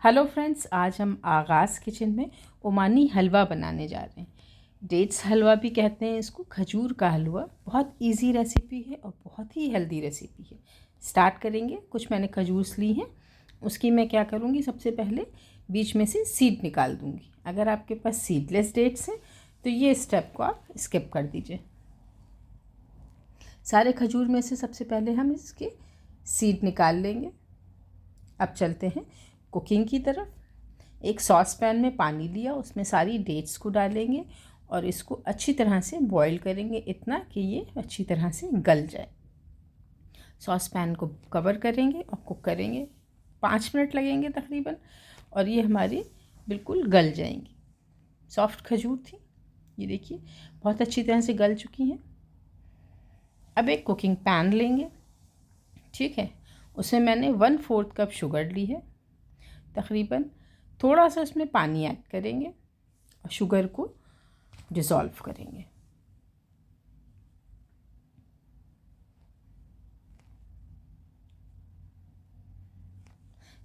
Hello friends, आज हम आगाज़ किचन में ओमानी हलवा बनाने जा रहे हैं। डेट्स हलवा भी कहते हैं इसको, खजूर का हलवा। बहुत इजी रेसिपी है और बहुत ही हेल्दी रेसिपी है। स्टार्ट करेंगे। कुछ मैंने खजूर ली हैं, उसकी मैं क्या करूँगी, सबसे पहले बीच में से सीड निकाल दूँगी। अगर आपके पास सीडलेस डेट्स हैं तो ये स्टेप को आप स्किप कर दीजिए। सारे खजूर में से सबसे पहले हम इसके सीड निकाल लेंगे। अब चलते हैं कुकिंग की तरफ। एक सॉस पैन में पानी लिया, उसमें सारी डेट्स को डालेंगे और इसको अच्छी तरह से बॉईल करेंगे, इतना कि ये अच्छी तरह से गल जाए। सॉस पैन को कवर करेंगे और कुक करेंगे। 5 मिनट लगेंगे तकरीबन, और ये हमारी बिल्कुल गल जाएंगी। सॉफ्ट खजूर थी, ये देखिए बहुत अच्छी तरह से गल चुकी हैं। अब एक कुकिंग पैन लेंगे, ठीक है। उसमें मैंने 1/4 कप शुगर ली है तकरीबन। थोड़ा सा उसमें पानी ऐड करेंगे और शुगर को डिज़ोल्व करेंगे।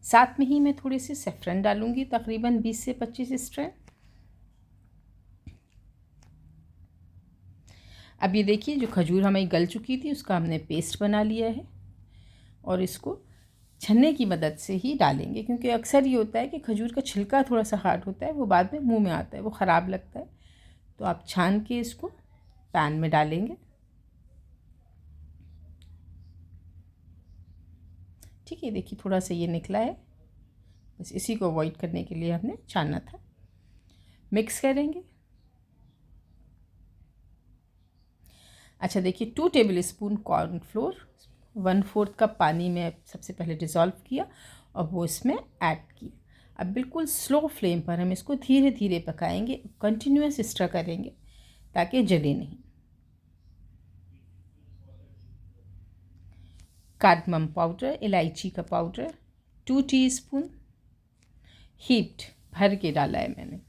साथ में ही मैं थोड़ी सी सेफ्रन डालूंगी, तकरीबन 20 से 25 स्ट्रैंड। अब ये देखिए, जो खजूर हमारी गल चुकी थी उसका हमने पेस्ट बना लिया है और इसको छन्ने की मदद से ही डालेंगे, क्योंकि अक्सर ये होता है कि खजूर का छिलका थोड़ा सा हार्ड होता है, वो बाद में मुंह में आता है, वो ख़राब लगता है। तो आप छान के इसको पैन में डालेंगे, ठीक है। देखिए थोड़ा सा ये निकला है, बस इसी को अवॉइड करने के लिए हमने छानना था। मिक्स करेंगे। अच्छा देखिए, 2 टेबल स्पून कॉर्नफ्लोर, 1/4 कप पानी में सबसे पहले डिज़ोल्व किया और वो इसमें ऐड किया। अब बिल्कुल स्लो फ्लेम पर हम इसको धीरे धीरे पकाएंगे, कंटिन्यूस स्टर करेंगे ताकि जले नहीं। कार्डमम पाउडर, इलायची का पाउडर 2 टीस्पून, हीप्ड भर के डाला है मैंने।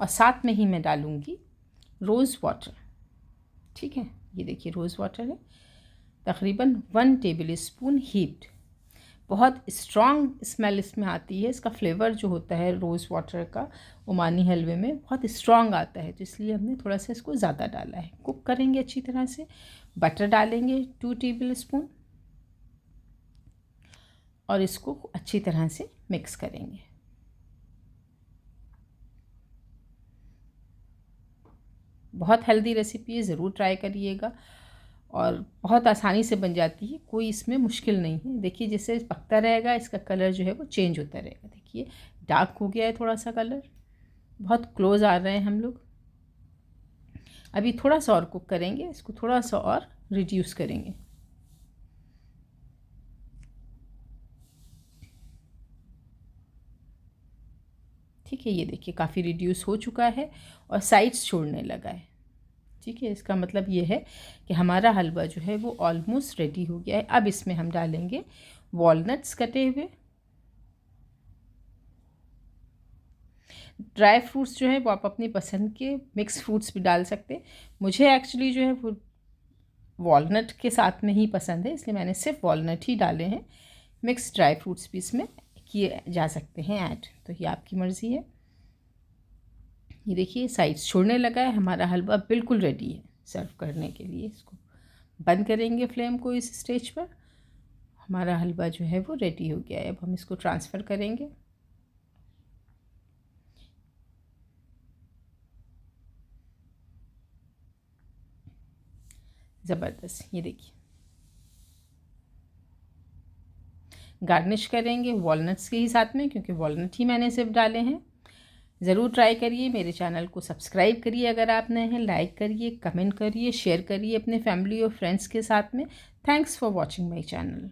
और साथ में ही मैं डालूँगी रोज़ वाटर, ठीक है। ये देखिए रोज़ वाटर है, तकरीबन 1 टेबल स्पून हीप्ड। बहुत स्ट्रॉन्ग स्मेल इसमें आती है, इसका फ्लेवर जो होता है रोज़ वाटर का ओमानी हलवे में बहुत स्ट्रॉन्ग आता है, तो इसलिए हमने थोड़ा सा इसको ज़्यादा डाला है। कुक करेंगे अच्छी तरह से। बटर डालेंगे 2 टेबल स्पून और इसको अच्छी तरह से मिक्स करेंगे। बहुत हेल्दी रेसिपी है, ज़रूर ट्राई करिएगा और बहुत आसानी से बन जाती है, कोई इसमें मुश्किल नहीं है। देखिए जैसे पकता रहेगा इसका कलर जो है वो चेंज होता रहेगा। देखिए डार्क हो गया है थोड़ा सा कलर, बहुत क्लोज आ रहे हैं हम लोग। अभी थोड़ा सा और कुक करेंगे, इसको थोड़ा सा और रिड्यूस करेंगे। ठीक है, ये देखिए काफ़ी रिड्यूस हो चुका है और साइड्स छोड़ने लगा है, ठीक है। इसका मतलब ये है कि हमारा हलवा जो है वो ऑलमोस्ट रेडी हो गया है। अब इसमें हम डालेंगे वॉलनट्स कटे हुए। ड्राई फ्रूट्स जो है वो आप अपनी पसंद के मिक्स फ्रूट्स भी डाल सकते हैं। मुझे एक्चुअली जो है वो वॉलनट के साथ में ही पसंद है, इसलिए मैंने सिर्फ वॉलनट ही डाले हैं। मिक्स ड्राई फ्रूट्स भी इसमें किए जा सकते हैं ऐड, तो ये आपकी मर्ज़ी है। ये देखिए साइड्स छोड़ने लगा है, हमारा हलवा बिल्कुल रेडी है सर्व करने के लिए। इसको बंद करेंगे फ्लेम को इस स्टेज पर। हमारा हलवा जो है वो रेडी हो गया है। अब हम इसको ट्रांसफ़र करेंगे। ज़बरदस्त, ये देखिए। गार्निश करेंगे वॉलनट्स के ही साथ में, क्योंकि वॉलनट ही मैंने सिर्फ डाले हैं। ज़रूर ट्राई करिए, मेरे चैनल को सब्सक्राइब करिए अगर आप नए हैं, लाइक करिए, कमेंट करिए, शेयर करिए अपने फैमिली और फ्रेंड्स के साथ में। Thanks for watching my channel.